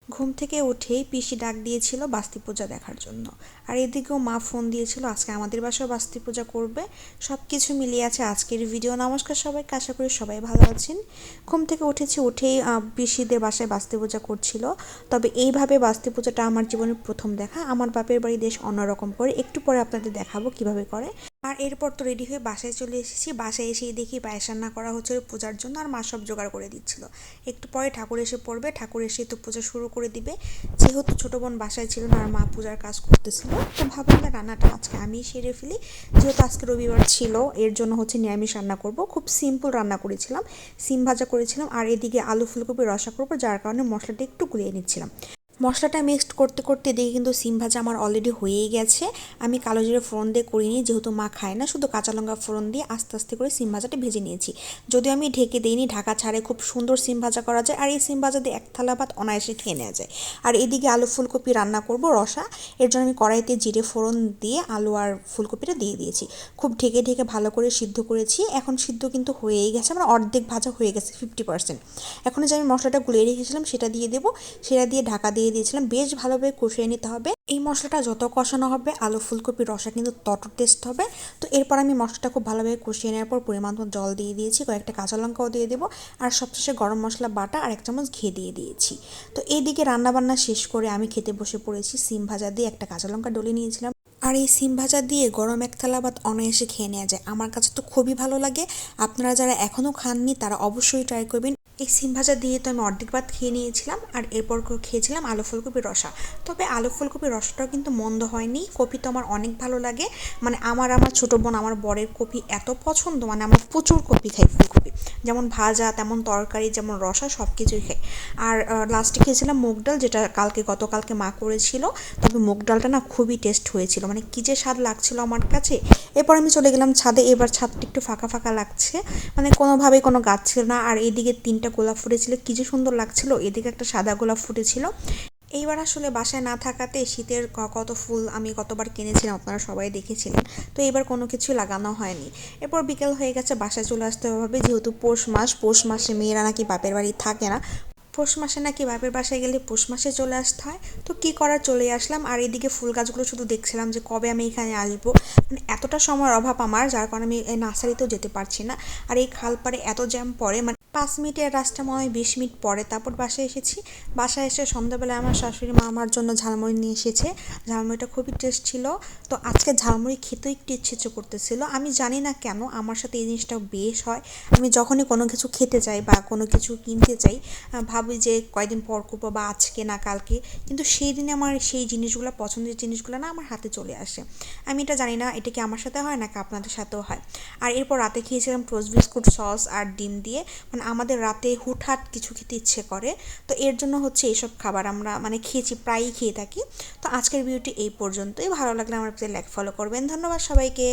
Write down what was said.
ঘুম থেকে উঠেই পিসি ডাক দিয়েছিল বাস্তি পূজা দেখার জন্য। আর এদিকেও মা ফোন দিয়েছিল আজকে আমাদের বাসায় বাস্তি পূজা করবে। সব কিছু মিলিয়ে আছে আজকের ভিডিও। নমস্কার সবাইকে, আশা করি সবাই ভালো আছেন। ঘুম থেকে উঠেই পিসিদের বাসায় বাস্তি পূজা করছিল। তবে এইভাবে বাস্তি পূজাটা আমার জীবনের প্রথম দেখা। আমার বাপের বাড়ি দেশ অন্যরকম করে, একটু পরে আপনাদের দেখাবো কিভাবে করে। আর এরপর তো রেডি হয়ে বাসায় চলে এসেছি। বাসায় এসেই দেখি পায়েস রান্না করা হচ্ছিল পূজার জন্য, আর মা সব জোগাড় করে দিচ্ছিল। একটু পরে ঠাকুর এসে পড়বে, ঠাকুর এসে তো পূজা শুরু করে দিবে। যেহেতু ছোটো বোন বাসায় ছিল না আর মা পূজার কাজ করতেছিল, তো ভাবলাম যে রান্নাটা আজকে আমি সেরে ফেলি। যেহেতু আজকে রবিবার ছিল, এর জন্য হচ্ছে নিরামিষ রান্না করব। খুব সিম্পল রান্না করেছিলাম, সিম ভাজা করেছিলাম, আর এদিকে আলু ফুলকপি রসা করবো, যার কারণে মশলাটা একটু গুলিয়ে নিচ্ছিলাম। মশলাটা মিক্সড করতে করতে দেখি কিন্তু সিম ভাজা আমার অলরেডি হয়েই গেছে। আমি কালো জিরে ফোড়ন দিয়ে করিনি, যেহেতু মা খায় না, শুধু কাঁচা লঙ্কা ফোড়ন দিয়ে আস্তে আস্তে করে সিম ভাজাটা ভেজে নিয়েছি। যদিও আমি ঢেকে দিইনি, ঢাকা ছাড়ে খুব সুন্দর সিম ভাজা করা যায়, আর এই সিম ভাজা দিয়ে এক থালা ভাত অনায়াসে খেয়ে নেওয়া যায়। আর এদিকে আলু ফুলকপি রান্না করব রসা। এর জন্য আমি কড়াইতে জিরে ফোড়ন দিয়ে আলু আর ফুলকপিটা দিয়ে দিয়েছি। খুব ঢেকে ঢেকে ভালো করে সিদ্ধ করেছি। এখন সিদ্ধ কিন্তু হয়েই গেছে, মানে অর্ধেক ভাজা হয়ে গেছে, 50%। এখন যে আমি মশলাটা গুলিয়ে রেখেছিলাম সেটা দিয়ে দেবো। সেটা দিয়ে ঢাকা দিয়ে দিয়েছিলাম, বেশ ভালোভাবে কষিয়ে নিতে হবে। এই মশলাটা যত কষানো হবে আলু ফুলকপির রসা কিন্তু তত টেস্ট হবে। তো এরপর আমি মশলাটা খুব ভালোভাবে কষিয়ে নেওয়ার পর পরিমাণ মতো জল দিয়ে দিয়েছি, কয়েকটা কাঁচা লঙ্কাও দিয়ে দেবো, আর সবশেষে গরম মশলা বাটা আর 1 চামচ ঘি দিয়ে দিয়েছি। তো এইদিকে রান্নাবান্না শেষ করে আমি খেতে বসে পড়েছি। সিম ভাজা দিয়ে একটা কাঁচা লঙ্কা ডলে নিয়েছিলাম, আর এই সিম ভাজা দিয়ে গরম এক থালা ভাত অনায়াসে খেয়ে নেওয়া যায়। আমার কাছে তো খুবই ভালো লাগে। আপনারা যারা এখনও খাননি তারা অবশ্যই ট্রাই করবেন। এই সিম ভাজা দিয়ে তো আমি অর্ধেক ভাত খেয়ে নিয়েছিলাম, আর এরপর খেয়েছিলাম আলু ফুলকপির রসা। তবে আলু ফুলকপির রসাটাও কিন্তু মন্দ হয়নি। কপি তো আমার অনেক ভালো লাগে, মানে আমার ছোটো বোন আমার বরের কপি এত পছন্দ, মানে আমরা প্রচুর কপি খাই। ফুলকপি যেমন ভাজা তেমন তরকারি যেমন রসা সব কিছুই খাই। আর লাস্টে খেয়েছিলাম মুগ ডাল, যেটা গতকালকে মা করেছিল। তবে মুগ ডালটা না খুবই টেস্ট হয়েছিল, মানে কী যে স্বাদ লাগছিল আমার কাছে। এরপর আমি চলে গেলাম ছাদে। এবার ছাদটা একটু ফাঁকা ফাঁকা লাগছে, মানে কোনোভাবেই কোনো গাছ ছিল না। আর এইদিকে 3টা গোলাপ ফুটেছিল, কী যে সুন্দর লাগছিল। এদিকে একটা সাদা গোলাপ ফুটেছিল। এইবার আসলে বাসায় না থাকাতে শীতের কত ফুল আমি কতবার কিনেছিলাম, আপনারা সবাই দেখেছিলেন। তো এবার কোনো কিছু লাগানো হয়নি। এরপর বিকেল হয়ে গেছে, বাসায় চলে আসতে হবে, যেহেতু পৌষ মাসে মেয়েরা নাকি বাপের বাড়ি থাকে না। পৌষ মাসে নাকি বাপের বাসায় গেলে পৌষ মাসে চলে আসতে হয়। তো কী করার, চলে আসলাম। আর এদিকে ফুল গাছগুলো শুধু দেখছিলাম যে কবে আমি এখানে আসবো। মানে এতটা সময়ের অভাব আমার, যার কারণে আমি এই নার্সারিতেও যেতে পারছি না। আর এই খাল পাড়ে এত জ্যাম পড়ে, মানে 5 মিনিটের রাস্তা মনে হয় 20 মিনিট পরে তারপর বাসায় এসেছি। বাসায় এসে সন্ধ্যাবেলায় আমার শাশুড়ি মা আমার জন্য ঝালমুড়ি নিয়ে এসেছে। ঝালমুড়িটা খুবই টেস্ট ছিল। তো আজকে ঝালমুড়ি খেতেও একটু ইচ্ছে করতেছিল। আমি জানি না কেন আমার সাথে এই জিনিসটা বেশ হয়। আমি যখনই কোনো কিছু খেতে চাই বা কোনো কিছু কিনতে চাই, ভাবি যে কয়েকদিন পর করবো বা আজকে না কালকে, কিন্তু সেই দিনে আমার সেই জিনিসগুলো, পছন্দের জিনিসগুলো না আমার হাতে চলে আসে। আমি এটা জানি না এটা কি আমার সাথে হয় নাকি আপনাদের সাথেও হয়। আর এরপর রাতে খেয়েছিলাম টোস্ট বিস্কুট সস আর ডিম দিয়ে। মানে আমাদের রাতে হুটহাট কিছু খেতে ইচ্ছে করে, তো এর জন্য হচ্ছে এইসব খাবার আমরা মানে খেয়েছি, প্রায়ই খেয়ে থাকি। তো আজকের ভিডিওটি এই পর্যন্তই। ভালো লাগলে আমার পেজে লাইক ফলো করবেন। ধন্যবাদ সবাইকে।